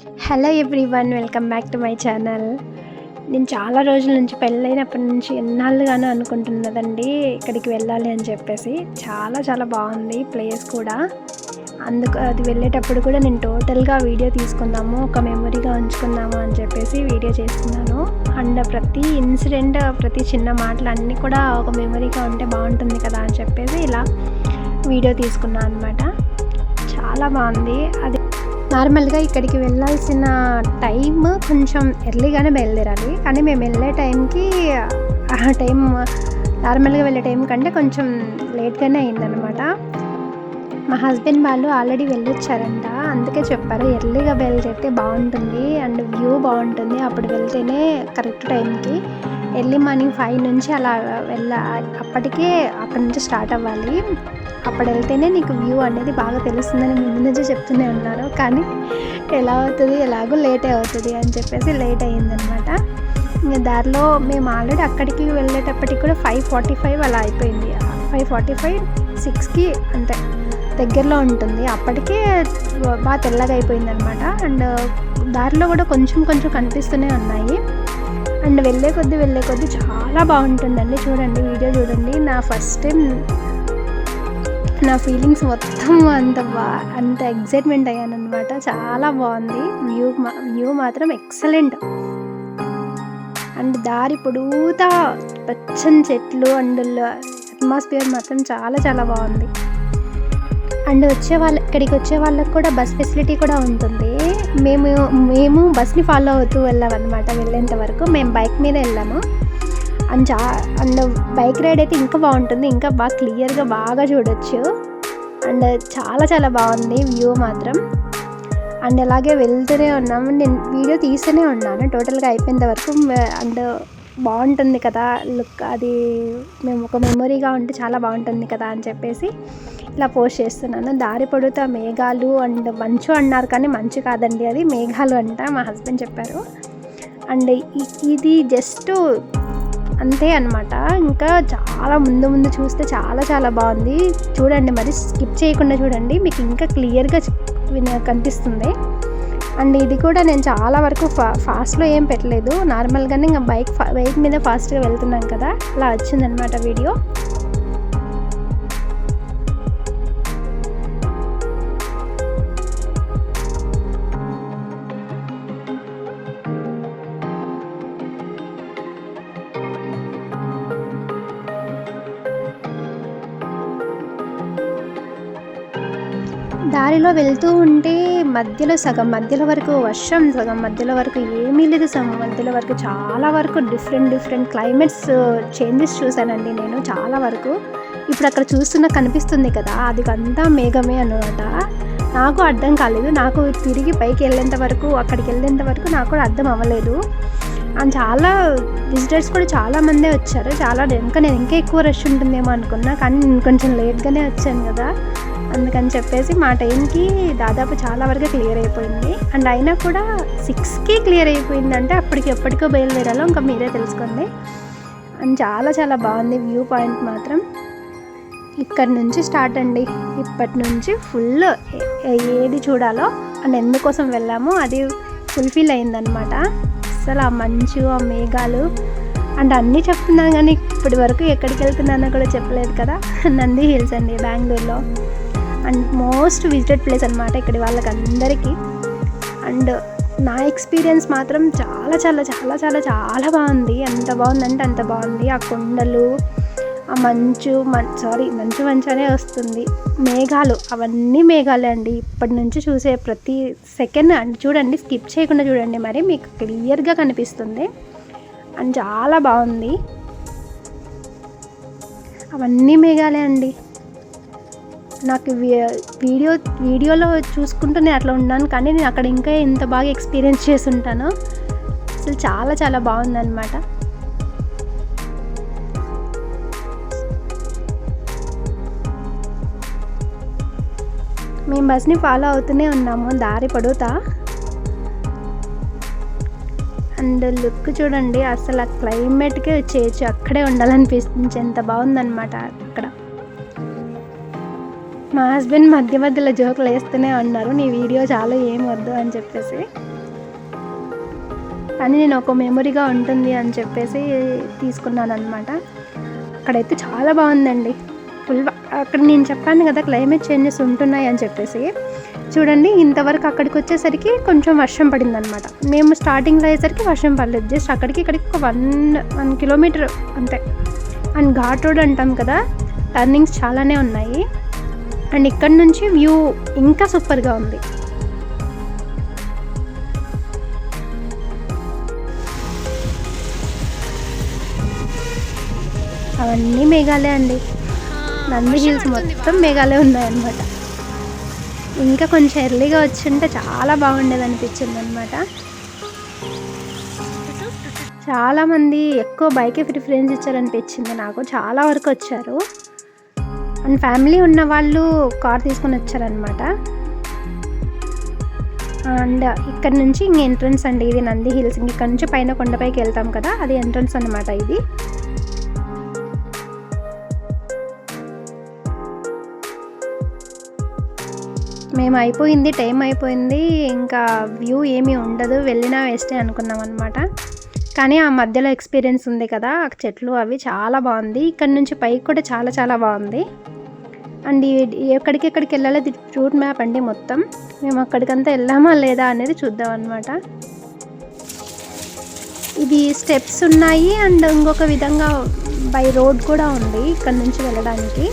Hello everyone, welcome back to my channel. నేను చాలా రోజుల నుంచి పెళ్ళైనప్పటి నుంచి ఎన్నాళ్ళుగానో అనుకుంటున్నదండి ఇక్కడికి వెళ్ళాలి అని చెప్పేసి. చాలా చాలా బాగుంది ప్లేస్ కూడా. అందుకు అది వెళ్ళేటప్పుడు కూడా నేను టోటల్గా వీడియో తీసుకుందాము, ఒక మెమొరీగా ఉంచుకుందాము అని చెప్పేసి వీడియో చేస్తున్నాను. అండ్ ప్రతి ఇన్సిడెంట్, ప్రతి చిన్న మాటలు అన్నీ కూడా ఒక మెమొరీగా ఉంటే బాగుంటుంది కదా అని చెప్పేసి ఇలా వీడియో తీసుకున్నాను అనమాట. చాలా బాగుంది. అది నార్మల్గా ఇక్కడికి వెళ్ళాల్సిన టైం కొంచెం ఎర్లీగానే బయలుదేరాలి, కానీ మేము వెళ్ళే టైంకి ఆ టైం నార్మల్గా వెళ్ళే టైం కంటే కొంచెం లేట్గానే అయిందనమాట. మా హస్బెండ్ వాళ్ళు ఆల్రెడీ వెళ్ళొచ్చారంట, అందుకే చెప్పారు ఎర్లీగా బయలుదేరితే బాగుంటుంది అండ్ వ్యూ బాగుంటుంది, అప్పుడు వెళ్తేనే కరెక్ట్ టైంకి. ఎర్లీ మార్నింగ్ 5 నుంచి అలా అప్పటికే అక్కడి నుంచి స్టార్ట్ అవ్వాలి. అప్పుడు వెళ్తేనే నీకు వ్యూ అనేది బాగా తెలుస్తుందని ముందు నుంచే చెప్తూనే ఉన్నారు. కానీ ఎలా అవుతుంది, ఎలాగో లేటే అవుతుంది అని చెప్పేసి లేట్ అయ్యిందనమాట. ఇంకా దారిలో మేము ఆల్రెడీ అక్కడికి వెళ్ళేటప్పటికి కూడా 5:45 అలా అయిపోయింది. 5:45, 6కి అంతే దగ్గరలో ఉంటుంది. అప్పటికే బాగా తెల్లగా అయిపోయిందనమాట. అండ్ దారిలో కూడా కొంచెం కొంచెం కనిపిస్తూనే ఉన్నాయి. అండ్ వెళ్ళే కొద్దీ చాలా బాగుంటుందండి. చూడండి, వీడియో చూడండి. నా ఫస్ట్ టైం నా ఫీలింగ్స్ మొత్తం అంత ఎగ్జైట్మెంట్ అయ్యానమాట. చాలా బాగుంది వ్యూ మాత్రం ఎక్సలెంట్. అండ్ దారి పొడవుతా పచ్చని చెట్లు అండ్ అట్మాస్ఫియర్ మాత్రం చాలా చాలా బాగుంది. అండ్ ఇక్కడికి వచ్చే వాళ్ళకి కూడా బస్ ఫెసిలిటీ కూడా ఉంటుంది. మేము బస్ని ఫాలో అవుతూ వెళ్ళామన్నమాట. వెళ్ళేంత వరకు మేము బైక్ మీద వెళ్ళాము. అండ్ బైక్ రైడ్ అయితే ఇంకా బాగుంటుంది, ఇంకా బాగా క్లియర్గా బాగా చూడొచ్చు. అండ్ చాలా చాలా బాగుంది వ్యూ మాత్రం. అండ్ అలాగే వెళ్తూనే ఉన్నాము, నేను వీడియో తీస్తూనే ఉన్నాను టోటల్గా అయిపోయేంత వరకు. అండ్ బాగుంటుంది కదా లుక్, అది మేము ఒక మెమొరీగా ఉంటే చాలా బాగుంటుంది కదా అని చెప్పేసి ఇలా పోస్ట్ చేస్తున్నాను. దారి పొడుగుతా మేఘాలు అండ్ మంచు అన్నారు, కానీ మంచు కాదండి, అది మేఘాలు అంట, మా హస్బెండ్ చెప్పారు. అండ్ ఇది జస్ట్ అంతే అనమాట. ఇంకా చాలా ముందు చూస్తే చాలా చాలా బాగుంది. చూడండి, మరి స్కిప్ చేయకుండా చూడండి, మీకు ఇంకా క్లియర్గా కనిపిస్తుంది. అండ్ ఇది కూడా నేను చాలా వరకు ఫాస్ట్లో ఏం పెట్టలేదు, నార్మల్గానే ఇంకా బైక్ మీద ఫాస్ట్గా వెళ్తున్నాం కదా, అలా వచ్చిందనమాట వీడియో. దారిలో వెళ్తూ ఉంటే సగం మధ్యలో వరకు వర్షం, సగం మధ్యలో వరకు ఏమీ లేదు, సగం మధ్యలో వరకు చాలా వరకు డిఫరెంట్ క్లైమేట్స్ చేంజెస్ చూశానండి నేను చాలా వరకు. ఇప్పుడు అక్కడ చూస్తున్న కనిపిస్తుంది కదా, అది అంతా మేఘమే అన్నమాట. నాకు అర్థం కాలేదు, నాకు తిరిగి పైకి వెళ్ళేంత వరకు, అక్కడికి వెళ్ళేంత వరకు నాకు కూడా అర్థం అవ్వలేదు. అండ్ చాలా విజిటర్స్ కూడా చాలామందే వచ్చారు. నేను ఇంకా ఎక్కువ రష్ ఉంటుందేమో అనుకున్నా, కానీ నేను కొంచెం లేట్గానే వచ్చాను కదా, అందుకని చెప్పేసి మా టైంకి దాదాపు చాలా వరకు క్లియర్ అయిపోయింది. అండ్ అయినా కూడా 6కి క్లియర్ అయిపోయిందంటే ఎప్పటికో బయలుదేరాలో ఇంకా మీరే తెలుసుకోండి. అండ్ చాలా చాలా బాగుంది వ్యూ పాయింట్ మాత్రం. ఇక్కడ నుంచి స్టార్ట్ అండి, ఇప్పటి నుంచి ఫుల్ ఏది చూడాలో అండ్ ఎందుకోసం వెళ్ళామో అది ఫుల్ఫిల్ అయిందనమాట. అసలు ఆ మంచు, ఆ మేఘాలు అండ్ అన్నీ చెప్తున్నాను, కానీ ఇప్పటి వరకు ఎక్కడికి వెళ్తున్నానో కూడా చెప్పలేదు కదా. నంది హిల్స్ అండి, బెంగళూరులో. అండ్ మోస్ట్ విజిటెడ్ ప్లేస్ అనమాట ఇక్కడి వాళ్ళకి అందరికీ. అండ్ నా ఎక్స్పీరియన్స్ మాత్రం చాలా చాలా చాలా చాలా చాలా బాగుంది. ఎంత బాగుందంటే అంత బాగుంది. ఆ కొండలు, ఆ మంచు అనే వస్తుంది, మేఘాలు, అవన్నీ మేఘాలే అండి. ఇప్పటి నుంచి చూసే ప్రతి సెకండ్ అండ్ చూడండి, స్కిప్ చేయకుండా చూడండి, మరి మీకు క్లియర్గా కనిపిస్తుంది. అండ్ చాలా బాగుంది, అవన్నీ మేఘాలే అండి. నాకు వీడియోలో చూసుకుంటూ నేను అట్లా ఉన్నాను, కానీ నేను అక్కడ ఇంకా ఎంత బాగా ఎక్స్పీరియన్స్ చేసి ఉంటానో. అసలు చాలా చాలా బాగుందన్నమాట. మేము బస్ని ఫాలో అవుతూనే ఉన్నాము దారి పొడుగుతా. అండ్ లుక్ చూడండి, అసలు ఆ క్లైమేట్కే వచ్చేయచ్చు, అక్కడే ఉండాలనిపించేంత బాగుందన్నమాట అక్కడ. మా హస్బెండ్ మధ్య మధ్యలో జోకులు వేస్తూనే ఉన్నారు, నీ వీడియో చాలా ఏం వద్దు అని చెప్పేసి. కానీ నేను ఒక మెమొరీగా ఉంటుంది అని చెప్పేసి తీసుకున్నాను అనమాట. అక్కడైతే చాలా బాగుందండి. అక్కడ నేను చెప్పాను కదా క్లైమేట్ చేంజెస్ ఉంటున్నాయి అని చెప్పేసి. చూడండి, ఇంతవరకు అక్కడికి వచ్చేసరికి కొంచెం వర్షం పడింది అనమాట. మేము స్టార్టింగ్లో అయ్యేసరికి వర్షం పడలేదు, జస్ట్ అక్కడికి ఇక్కడికి ఒక 1 కిలోమీటర్ అంతే. అండ్ ఘాట్ రోడ్ అంటాం కదా, టర్నింగ్స్ చాలానే ఉన్నాయి. అండ్ ఇక్కడ నుంచి వ్యూ ఇంకా సూపర్గా ఉంది. అవన్నీ మేఘాలే అండి. నంది హిల్స్ మొత్తం మేఘాలే ఉన్నాయన్నమాట. ఇంకా కొంచెం ఎర్లీగా వచ్చుంటే చాలా బాగుండేది అనిపించింది అనమాట. చాలామంది ఎక్కువ బైకే ప్రిఫరెన్స్ ఇచ్చారనిపించింది నాకు. చాలా వరకు వచ్చారు. అండ్ ఫ్యామిలీ ఉన్న వాళ్ళు కార్ తీసుకొని వచ్చారనమాట. అండ్ ఇక్కడ నుంచి ఇంక ఎంట్రన్స్ అండి, ఇది నంది హిల్స్. ఇక్కడ నుంచి పైన కొండపైకి వెళ్తాం కదా, అది ఎంట్రన్స్ అనమాట ఇది. మేము అయిపోయింది, టైం అయిపోయింది, ఇంకా వ్యూ ఏమీ ఉండదు, వెళ్ళినా వేస్టే అనుకున్నాం అనమాట. కానీ ఆ మధ్యలో ఎక్స్పీరియన్స్ ఉంది కదా, ఆ చెట్లు అవి చాలా బాగుంది. ఇక్కడ నుంచి పైకి కూడా చాలా చాలా బాగుంది. అండ్ ఎక్కడికి వెళ్ళాలి, ఇది రూట్ మ్యాప్ అండి మొత్తం. మేము అక్కడికంతా వెళ్ళామా లేదా అనేది చూద్దాం అనమాట. ఇది స్టెప్స్ ఉన్నాయి అండ్ ఇంకొక విధంగా బై రోడ్ కూడా ఉంది ఇక్కడ నుంచి వెళ్ళడానికి.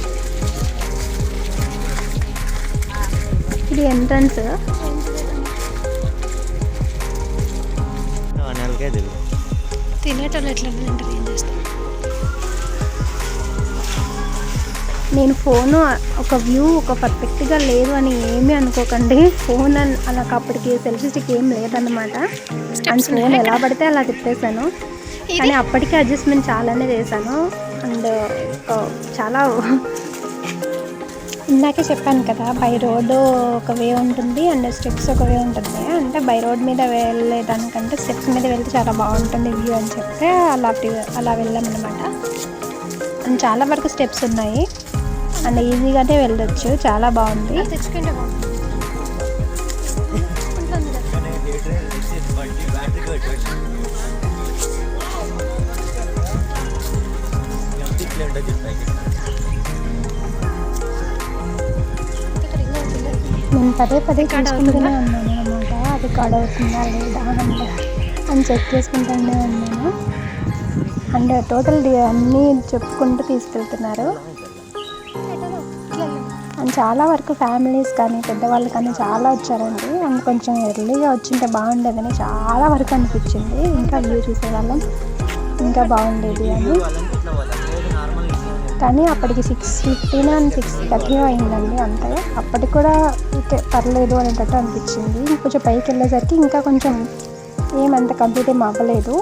ఇది ఎంట్రన్స్. తినేటోళ్ళు ఎట్లా తింటారు, ఏం చేస్తాం. నేను ఫోను ఒక వ్యూ ఒక పర్ఫెక్ట్గా లేదు అని ఏమీ అనుకోకండి. ఫోన్ నాకు అప్పటికి సెల్ఫీ స్టిక్ ఏం లేదన్నమాట. అండ్ ఫోన్ ఎలా పడితే అలా తిప్పేశాను. కానీ అప్పటికే అడ్జస్ట్మెంట్ చాలానే చేశాను. అండ్ చాలా ఇందాకే చెప్పాను కదా, బై రోడ్డు ఒక వే ఉంటుంది అండ్ స్టెప్స్ ఒక వే ఉంటుంది. అంటే బై రోడ్ మీద వెళ్ళేదానికంటే స్టెప్స్ మీద వెళ్తే చాలా బాగుంటుంది వ్యూ అని చెప్తే అలా వెళ్ళామన్నమాట. అండ్ చాలా వరకు స్టెప్స్ ఉన్నాయి అండ్ ఈజీగానే వెళ్ళొచ్చు, చాలా బాగుంది. నేను పదే చూసుకుంటూనే ఉన్నాను అనమాట, అది రికార్డ్ అవుతుందా లేదా అని చెక్ చేసుకుంటూనే ఉన్నాను. అండ్ టోటల్ అన్నీ చెప్పుకుంటూ తీసుకెళ్తున్నారు. అండ్ చాలా వరకు ఫ్యామిలీస్ కానీ పెద్దవాళ్ళు కానీ చాలా వచ్చారండి. అండ్ కొంచెం ఎర్లీగా వచ్చింటే బాగుండేదని చాలా వరకు అనిపించింది. ఇంకా వ్యూ చూసేవాళ్ళం, ఇంకా బాగుండేది అని. కానీ అప్పటికి 6:15 అండ్ 6:30 అయిందండి అంతే. అప్పటికి కూడా పర్లేదు అనేటట్టు అనిపించింది. కొంచెం పైకి వెళ్ళేసరికి ఇంకా కొంచెం ఏమంత కంప్లీట్ ఏం అవ్వలేదు.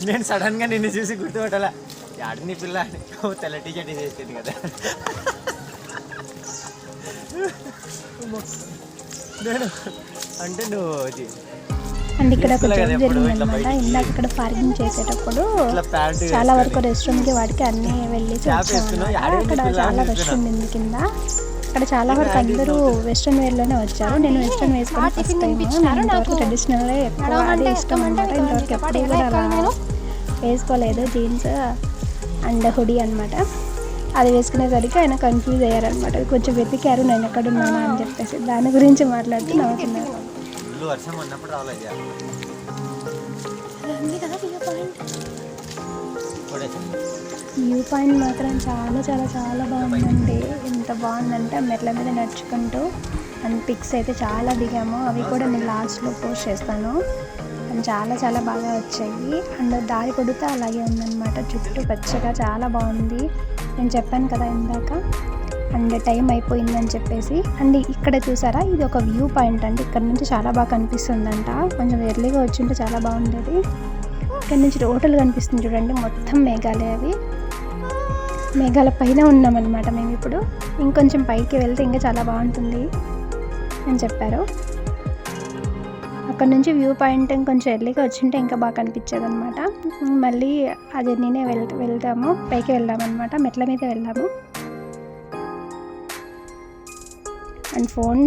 నేను సడన్గా నిన్ను చూసి గుర్తుపట్టాలా, ఆడిని పిల్ల తెల్ల టీషర్ట్ వేసేది కదా. నేను అంటే నువ్వు అండ్ ఇక్కడ ఒక జోక్ జరిగిందనమాట. ఇందాక ఇక్కడ పార్కింగ్ చేసేటప్పుడు చాలా వరకు రెస్టారెంట్కి వాటికి అన్నీ వెళ్ళేసి వచ్చామన్నమాట. అక్కడ చాలా రష్ ఉండింది కింద. అక్కడ చాలా వరకు అందరూ వెస్ట్రన్ వేర్లోనే వచ్చారు. నేను వెస్ట్రన్ వేసుకొని ఫస్ట్ టైం. నేను ఇంతవరకు ట్రెడిషనల్ ఎక్కువ అదే ఇష్టం అనమాట. ఇంతవరకు ఎప్పుడు కూడా అలా వేసుకోలేదు. జీన్స్ అండ్ హుడీ అనమాట. అది వేసుకునేసరికి ఆయన కన్ఫ్యూజ్ అయ్యారనమాట. కొంచెం వెతికారు నేను ఎక్కడ ఉన్నాను అని చెప్పేసి. దాని గురించి మాట్లాడుతూ నవ్వుతున్నారు. వ్యూ పాయింట్ మాత్రం చాలా చాలా చాలా బాగుందండి. ఎంత బాగుందంటే మెట్ల మీద నడుచుకుంటూ అండ్ పిక్స్ అయితే చాలా దిగాము. అవి కూడా నేను లాస్ట్లో పోస్ట్ చేస్తాను. అండ్ చాలా చాలా బాగా వచ్చాయి. అండ్ దారి పొడితే అలాగే ఉందన్నమాట. చుట్టూ పచ్చగా చాలా బాగుంది. నేను చెప్పాను కదా ఇందాక. అండ్ టైం అయిపోయిందని చెప్పేసి. అండ్ ఇక్కడ చూసారా, ఇది ఒక వ్యూ పాయింట్ అండి. ఇక్కడ నుంచి చాలా బాగా కనిపిస్తుందంట. కొంచెం ఎర్లీగా వచ్చింటే చాలా బాగుండేది. ఇక్కడ నుంచి హోటల్ కనిపిస్తుంది చూడండి, మొత్తం మేఘాలే. అవి మేఘాల పైన ఉన్నామన్నమాట మేము ఇప్పుడు. ఇంకొంచెం పైకి వెళ్తే ఇంకా చాలా బాగుంటుంది అని చెప్పారు. అక్కడ నుంచి వ్యూ పాయింట్ ఇంకొంచెం ఎర్లీగా వచ్చింటే ఇంకా బాగా కనిపించేది అనమాట. మళ్ళీ ఆ జర్నీనే వెళ్తాము, పైకి వెళ్ళామన్నమాట, మెట్ల మీద వెళ్ళాము. అండ్ ఫోన్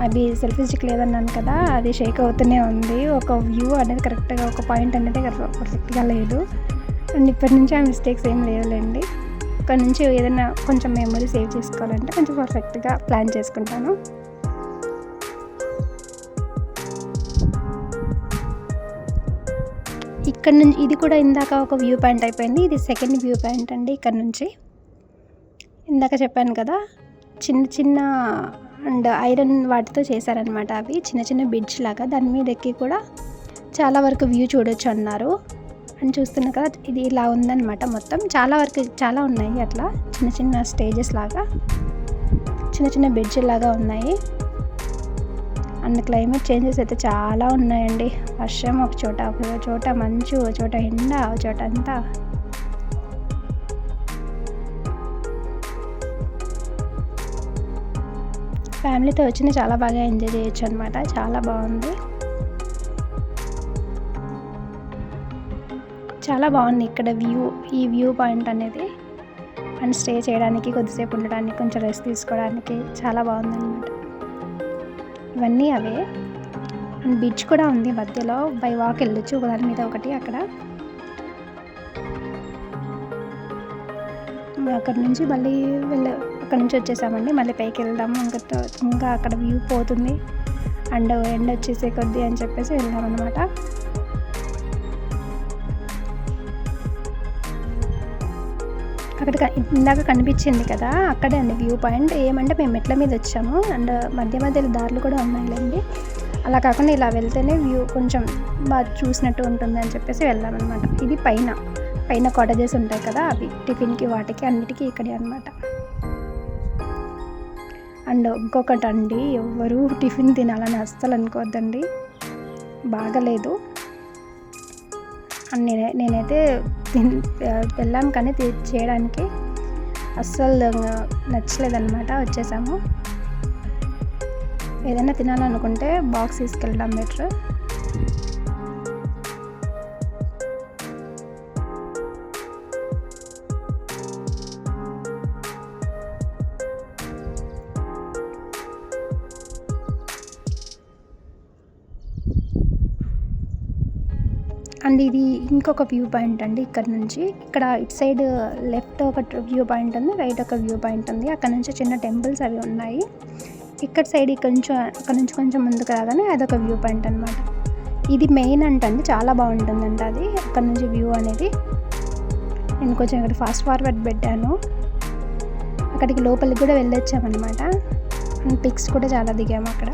అది సెల్ఫీ స్టిక్ లేదన్నాను కదా, అది షేక్ అవుతూనే ఉంది. ఒక వ్యూ అనేది కరెక్ట్గా, ఒక పాయింట్ అనేది పర్ఫెక్ట్గా లేదు. అండ్ ఇప్పటి నుంచి ఆ మిస్టేక్స్ ఏం లేవులేండి. ఇక్కడ నుంచి ఏదైనా కొంచెం మెమరీ సేవ్ చేసుకోవాలంటే కొంచెం పర్ఫెక్ట్గా ప్లాన్ చేసుకుంటాను. ఇక్కడ నుంచి ఇది కూడా ఇందాక ఒక వ్యూ పాయింట్ అయిపోయింది. ఇది సెకండ్ వ్యూ పాయింట్ అండి. ఇక్కడ నుంచి ఇందాక చెప్పాను కదా, చిన్న చిన్న అండ్ ఐరన్ వాటితో చేశారనమాట. అవి చిన్న చిన్న బ్రిడ్జ్ లాగా, దాని మీద ఎక్కి కూడా చాలా వరకు వ్యూ చూడొచ్చు అన్నారు. అని చూస్తున్నా కదా, ఇది ఇలా ఉందన్నమాట. మొత్తం చాలా వరకు చాలా ఉన్నాయి అట్లా చిన్న చిన్న స్టేజెస్ లాగా, చిన్న చిన్న బ్రిడ్జ్ లాగా ఉన్నాయి. అండ్ క్లైమేట్ చేంజెస్ అయితే చాలా ఉన్నాయండి. వర్షం ఒక చోట మంచు, ఒక చోట ఎండ, ఒక చోట అంతా. ఫ్యామిలీతో వచ్చిన చాలా బాగా ఎంజాయ్ చేయొచ్చు అనమాట. చాలా బాగుంది, చాలా బాగుంది ఇక్కడ ఈ వ్యూ పాయింట్ అనేది. అండ్ స్టే చేయడానికి, కొద్దిసేపు ఉండడానికి, కొంచెం రెస్ట్ తీసుకోవడానికి చాలా బాగుంది అనమాట. ఇవన్నీ అవే. అండ్ బీచ్ కూడా ఉంది మధ్యలో, బై వాక్ వెళ్ళొచ్చు ఒకదాని మీద ఒకటి. అక్కడ నుంచి మళ్ళీ అక్కడ నుంచి వచ్చేసామండి. మళ్ళీ పైకి వెళ్దాము, ఇంకా అక్కడ వ్యూ పోతుంది అండ్ ఎండ వచ్చేసే కొద్ది అని చెప్పేసి వెళ్దామన్నమాట. అక్కడ ఇందాక కనిపించింది కదా, అక్కడే అండి వ్యూ పాయింట్. ఏమంటే మేము మెట్ల మీద వచ్చాము అండ్ మధ్యలో దారులు కూడా ఉన్నాయిలేండి. అలా కాకుండా ఇలా వెళ్తేనే వ్యూ కొంచెం బాగా చూసినట్టు ఉంటుంది అని చెప్పేసి వెళ్ళామన్నమాట. ఇది పైన కాటేజెస్ ఉంటాయి కదా, అవి టిఫిన్కి వాటికి అన్నిటికీ ఇక్కడే అనమాట. అండ్ ఇంకొకటి అండి, ఎవ్వరూ టిఫిన్ తినాలని అస్సలు అనుకోవద్దండి, బాగలేదు. అండ్ నేనైతే వెళ్ళాం కానీ చేయడానికి అస్సలు నచ్చలేదన్నమాట. వచ్చేసాము. ఏదైనా తినాలనుకుంటే బాక్స్ తీసుకెళ్ళడం బెటర్. అండ్ ఇది ఇంకొక వ్యూ పాయింట్ అండి. ఇక్కడ ఇటు సైడ్ లెఫ్ట్ ఒక వ్యూ పాయింట్ ఉంది, రైట్ ఒక వ్యూ పాయింట్ ఉంది. అక్కడ నుంచి చిన్న టెంపుల్స్ అవి ఉన్నాయి. ఇక్కడ సైడ్ అక్కడ నుంచి కొంచెం ముందుకు రాగానే అదొక వ్యూ పాయింట్ అనమాట. ఇది మెయిన్ అంటండి, చాలా బాగుంటుందంట అది. అక్కడ నుంచి వ్యూ అనేది నేను కొంచెం ఇక్కడ ఫాస్ట్ ఫార్వర్డ్ పెట్టాను. అక్కడికి లోపలికి కూడా వెళ్ళొచ్చామన్నమాట. అండ్ పిక్స్ కూడా చాలా దిగాము అక్కడ.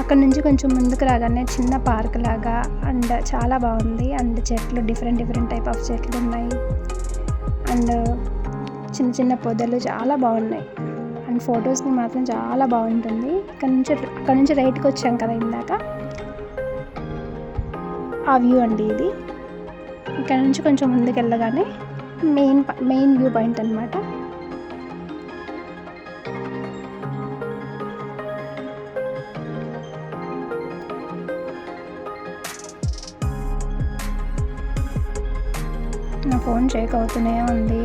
అక్కడ నుంచి కొంచెం ముందుకు రాగానే చిన్న పార్క్ లాగా అండ్ చాలా బాగుంది. అండ్ చెట్లు డిఫరెంట్ టైప్ ఆఫ్ చెట్లు ఉన్నాయి. అండ్ చిన్న చిన్న పొదలు చాలా బాగున్నాయి. అండ్ ఫొటోస్కి మాత్రం చాలా బాగుంటుంది. అక్కడ నుంచి రైట్కి వచ్చాం కదా ఇందాక, ఆ వ్యూ అండి ఇది. ఇక్కడ నుంచి కొంచెం ముందుకు వెళ్ళగానే మెయిన్ వ్యూ పాయింట్ అనమాట. నా ఫోన్ షేక్ అవుతూనే ఉంది.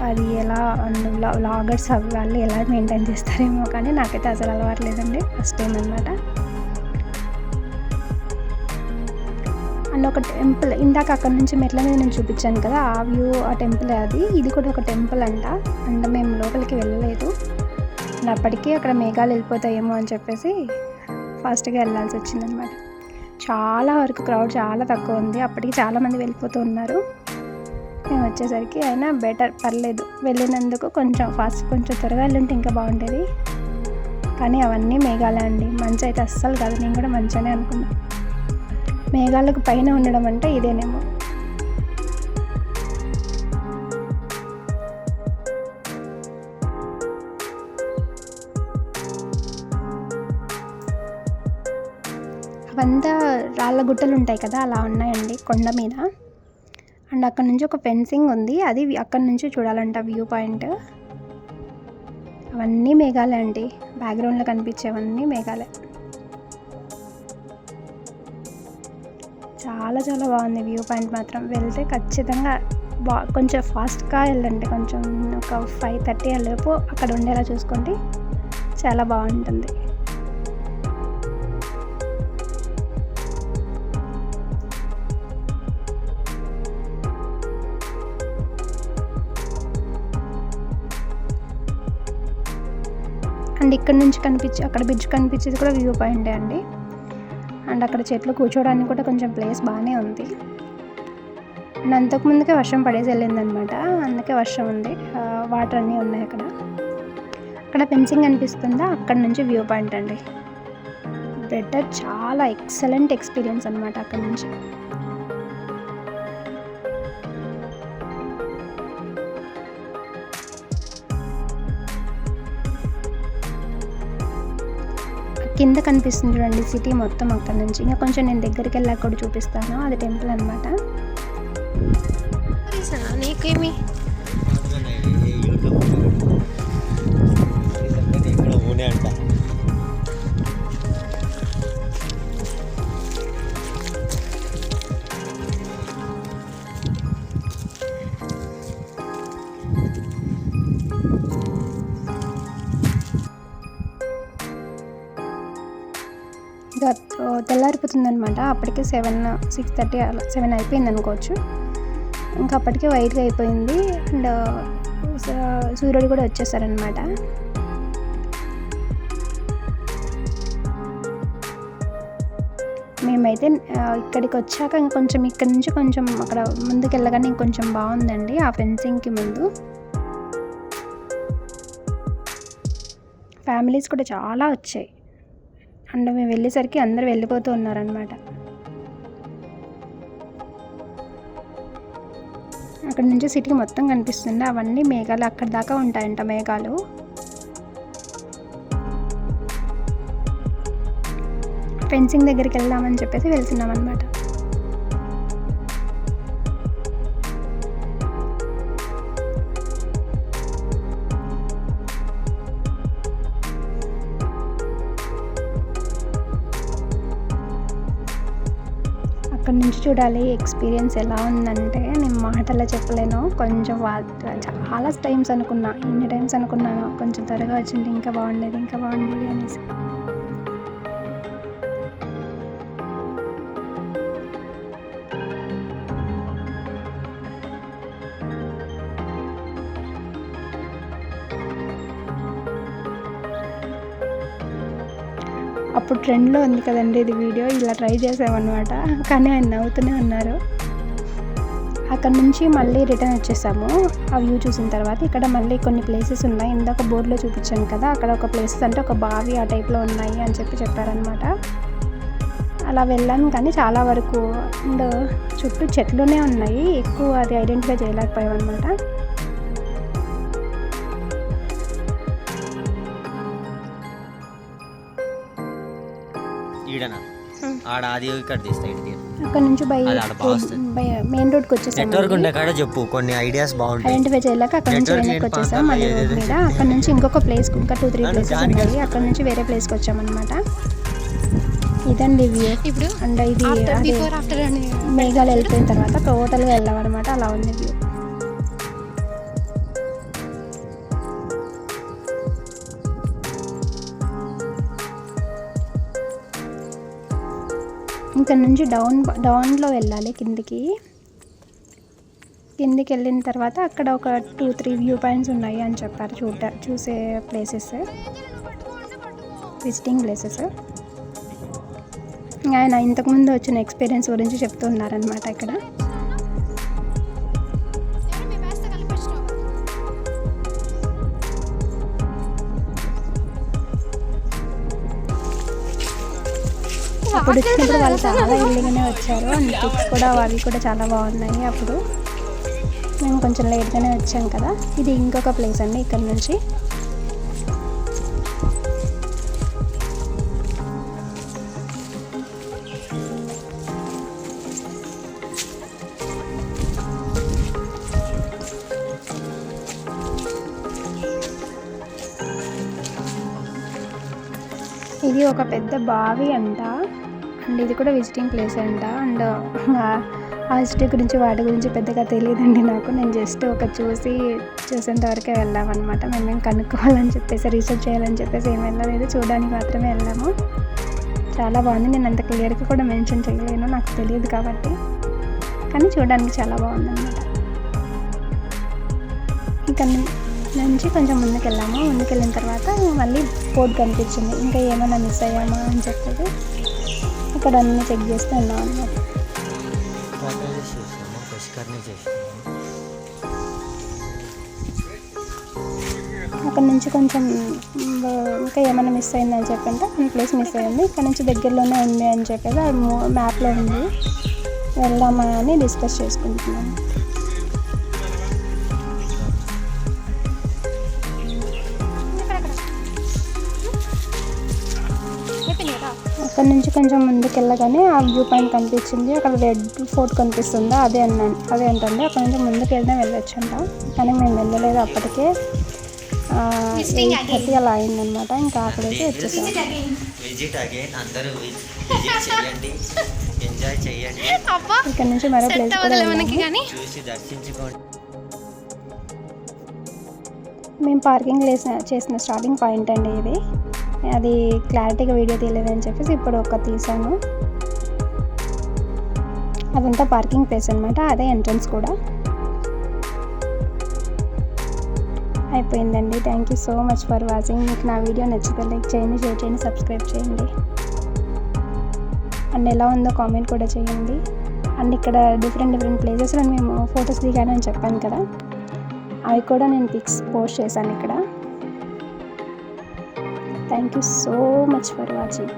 అది ఎలా వ్లాగర్స్ వాళ్ళు ఎలా మెయింటైన్ చేస్తారేమో కానీ నాకైతే అసలు అలవాట్లేదండి, ఫస్ట్ టైం అనమాట. అండ్ ఒక టెంపుల్ ఇందాక అక్కడ నుంచి మెట్ల మీద నేను చూపించాను కదా, ఆ వ్యూ ఆ టెంపుల్ అది. ఇది కూడా ఒక టెంపుల్ అంట. అండ్ మేము లోపలికి వెళ్ళలేదు. అండ్ అప్పటికీ అక్కడ మేఘాలు వెళ్ళిపోతాయేమో అని చెప్పేసి ఫాస్ట్గా వెళ్ళాల్సి వచ్చిందనమాట. చాలా వరకు క్రౌడ్ చాలా తక్కువ ఉంది. అప్పటికి చాలామంది వెళ్ళిపోతూ ఉన్నారు. మేము వచ్చేసరికి అయినా బెటర్, పర్లేదు. వెళ్ళినందుకు కొంచెం త్వరగా వెళ్ళుంటే ఇంకా బాగుండేది. కానీ అవన్నీ మేఘాలే అండి, మంచు అయితే అస్సలు కాదు. నేను కూడా మంచిగానే అనుకున్నా. మేఘాలకు పైన ఉండడం అంటే ఇదేనేమో. అవంతా రాళ్ళ గుట్టలు ఉంటాయి కదా, అలా ఉన్నాయండి కొండ మీద. అండ్ అక్కడ నుంచి ఒక ఫెన్సింగ్ ఉంది, అది అక్కడ నుంచి చూడాలంట వ్యూ పాయింట్. అవన్నీ మేఘాలే అండి, బ్యాక్గ్రౌండ్లో కనిపించేవన్నీ మేఘాలే. చాలా చాలా బాగుంది వ్యూ పాయింట్ మాత్రం. వెళ్తే ఖచ్చితంగా కొంచెం ఫాస్ట్గా వెళ్ళండి, కొంచెం ఒక 5:30 లోపు అక్కడ ఉండేలా చూసుకోండి, చాలా బాగుంటుంది. అండ్ ఇక్కడ నుంచి అక్కడ బ్రిడ్జ్ కనిపించేది కూడా వ్యూ పాయింటే అండి. అండ్ అక్కడ చెట్లు కూర్చోడానికి కూడా కొంచెం ప్లేస్ బాగానే ఉంది. అండ్ అంతకుముందుకే వర్షం పడేసి వెళ్ళిందనమాట, అందుకే వర్షం ఉంది, వాటర్ అన్నీ ఉన్నాయి అక్కడ. అక్కడ ఫెన్సింగ్ అనిపిస్తుందా, అక్కడ నుంచి వ్యూ పాయింట్ అండి. బెటర్, చాలా ఎక్సలెంట్ ఎక్స్పీరియన్స్ అనమాట అక్కడ నుంచి. కింద కనిపిస్తుంది చూడండి సిటీ మొత్తం అక్కడ నుంచి. ఇంకా కొంచెం నేను దగ్గరికి వెళ్ళాక కూడా చూపిస్తాను, అది టెంపుల్ అనమాట. నీకేమి ఇంకా తెల్లారిపోతుంది అనమాట. అప్పటికే 6:30 అలా 7 అయిపోయింది అనుకోవచ్చు. ఇంకా అప్పటికే వైట్గా అయిపోయింది. అండ్ సూర్యుడు కూడా వచ్చేసారనమాట. మేమైతే ఇక్కడికి వచ్చాక ఇంకొంచెం ఇక్కడ నుంచి కొంచెం అక్కడ ముందుకు వెళ్ళగానే ఇంకొంచెం బాగుందండి, ఆ ఫెన్సింగ్కి ముందు. ఫ్యామిలీస్ కూడా చాలా వచ్చాయి. అండ్ మేము వెళ్ళేసరికి అందరూ వెళ్ళిపోతూ ఉన్నారనమాట. అక్కడ నుంచి సిటీ మొత్తం కనిపిస్తుంది, అవన్నీ మేఘాలు, అక్కడ దాకా ఉంటాయంట మేఘాలు. ఫెన్సింగ్ దగ్గరికి వెళ్దామని చెప్పేసి వెళ్తున్నాం అనమాట. అక్కడ నుంచి చూడాలి ఎక్స్పీరియన్స్ ఎలా ఉందంటే నేను మాటల్లో చెప్పలేను. కొంచెం చాలా టైమ్స్ అనుకున్నా, ఎన్ని టైమ్స్ అనుకున్నాను కొంచెం త్వరగా వచ్చింది ఇంకా బాగుండేది అనేసి. అప్పుడు ట్రెండ్లో ఉంది కదండి ఇది వీడియో, ఇలా ట్రై చేసామన్నమాట. కానీ ఆయన నవ్వుతూనే ఉన్నారు. అక్కడ నుంచి మళ్ళీ రిటర్న్ వచ్చేసాము ఆ వ్యూ చూసిన తర్వాత. ఇక్కడ మళ్ళీ కొన్ని ప్లేసెస్ ఉన్నాయి, ఇందాక బోర్డులో చూపించాను కదా, అక్కడ ఒక ప్లేసెస్ అంటే ఒక బావి ఆ టైప్లో ఉన్నాయి అని చెప్పారనమాట. అలా వెళ్ళాము కానీ చాలా వరకు అండ్ చుట్టూ చెట్లునే ఉన్నాయి, ఎక్కువ అది ఐడెంటిఫై చేయలేకపోయామన్నమాట. అక్కడ నుంచి మెయిన్ రోడ్కి వచ్చేసాము. చెప్పు కొన్ని ఐడియాస్ బాగుంటాయి. ఐడెంటిఫై చేయలేక అక్కడ నుంచి వెనక్కి వచ్చేసాం మళ్ళీ రోడ్ మీద. అక్కడ నుంచి ఇంకొక ప్లేస్, ఇంకా 2-3 ప్లేసెస్ ఉన్నాయి, అక్కడ నుంచి వేరే ప్లేస్కి వచ్చామన్నమాట. ఇదండి వ్యూ. ఇప్పుడు అండ్ ఇది మేఘాలు వెళ్ళిపోయిన తర్వాత టోటల్గా వెళ్ళామన్నమాట, అలా ఉంది వ్యూ. ఇక్కడ నుంచి డౌన్లో వెళ్ళాలి కిందికి వెళ్ళిన తర్వాత అక్కడ ఒక 2-3 వ్యూ పాయింట్స్ ఉన్నాయి అని చెప్పారు, చూసే ప్లేసెస్, విజిటింగ్ ప్లేసెస్. ఆయన ఇంతకుముందు వచ్చిన ఎక్స్పీరియన్స్ గురించి చెప్తున్నారనమాట ఇక్కడ. అప్పుడు వచ్చినప్పుడు వాళ్ళు చాలా ఎర్లీగానే వచ్చారు అండ్ పిక్స్ కూడా అవి కూడా చాలా బాగున్నాయి. అప్పుడు మేము కొంచెం లేట్గానే వచ్చాం కదా. ఇది ఇంకొక ప్లేస్ అండి, ఇక్కడ నుంచి ఇది ఒక పెద్ద బావి అంట, అండ్ ఇది కూడా విజిటింగ్ ప్లేస్ అంట. అండ్ ఆ హిస్టరీ గురించి వాటి గురించి పెద్దగా తెలియదండి నాకు. నేను జస్ట్ చూసేంత వరకే వెళ్ళామన్నమాట. మేము కనుక్కోవాలని చెప్పేసి, రీసెర్చ్ చేయాలని చెప్పేసి ఏం వెళ్ళలేదు, చూడడానికి మాత్రమే వెళ్ళాము. చాలా బాగుంది. నేను అంత క్లియర్గా కూడా మెన్షన్ చేయలేను, నాకు తెలియదు కాబట్టి, కానీ చూడడానికి చాలా బాగుందన్నమాట. ఇక్కడ నుంచి కొంచెం ముందుకెళ్ళాము. ముందుకెళ్ళిన తర్వాత మళ్ళీ బోర్డు కనిపించింది. ఇంకా ఏమైనా మిస్ అయ్యామా అని చెప్పేసి ఇక్కడ అన్నీ చెక్ చేస్తూ ఉన్నాం అన్నమాట. అక్కడ నుంచి కొంచెం ఇంకా ఏమైనా మిస్ అయిందని చెప్పంటే మన ప్లేస్ మిస్ అయింది, ఇక్కడ నుంచి దగ్గరలోనే ఉంది అని చెప్పేసి అది మ్యాప్లో ఉంది, వెళ్దామా అని డిస్కస్ చేసుకుంటున్నాను. అక్కడ నుంచి కొంచెం ముందుకు వెళ్ళగానే ఆ వ్యూ పాయింట్ కనిపించింది. అక్కడ రెడ్ ఫోర్ట్ కనిపిస్తుందా, అదే అంటండి. అక్కడ నుంచి ముందుకు వెళ్తే వెళ్ళొచ్చు అంట, కానీ మేము వెళ్ళలేదు. అప్పటికే 8:30 అలా అయిందనమాట. ఇంకా అక్కడైతే వచ్చేసాం. ఇక్కడ నుంచి మరో ప్లేస్ కూడా మేము పార్కింగ్ చేసిన స్టార్టింగ్ పాయింట్ అండి ఇది. అది క్లారిటీగా వీడియో తీయలేదని చెప్పేసి ఇప్పుడు తీసాను. అదంతా పార్కింగ్ ప్లేస్ అనమాట, అదే ఎంట్రన్స్ కూడా. అయిపోయిందండి. Thank you so much for watching. మీకు నా వీడియో నచ్చితే లైక్ చేయండి, షేర్ చేయండి, సబ్స్క్రైబ్ చేయండి. అండ్ ఎలా ఉందో కామెంట్ కూడా చేయండి. అండ్ ఇక్కడ డిఫరెంట్ ప్లేసెస్లో మేము ఫొటోస్ దిగానని చెప్పాను కదా, అవి కూడా నేను పిక్స్ పోస్ట్ చేశాను ఇక్కడ. Thank you so much for watching.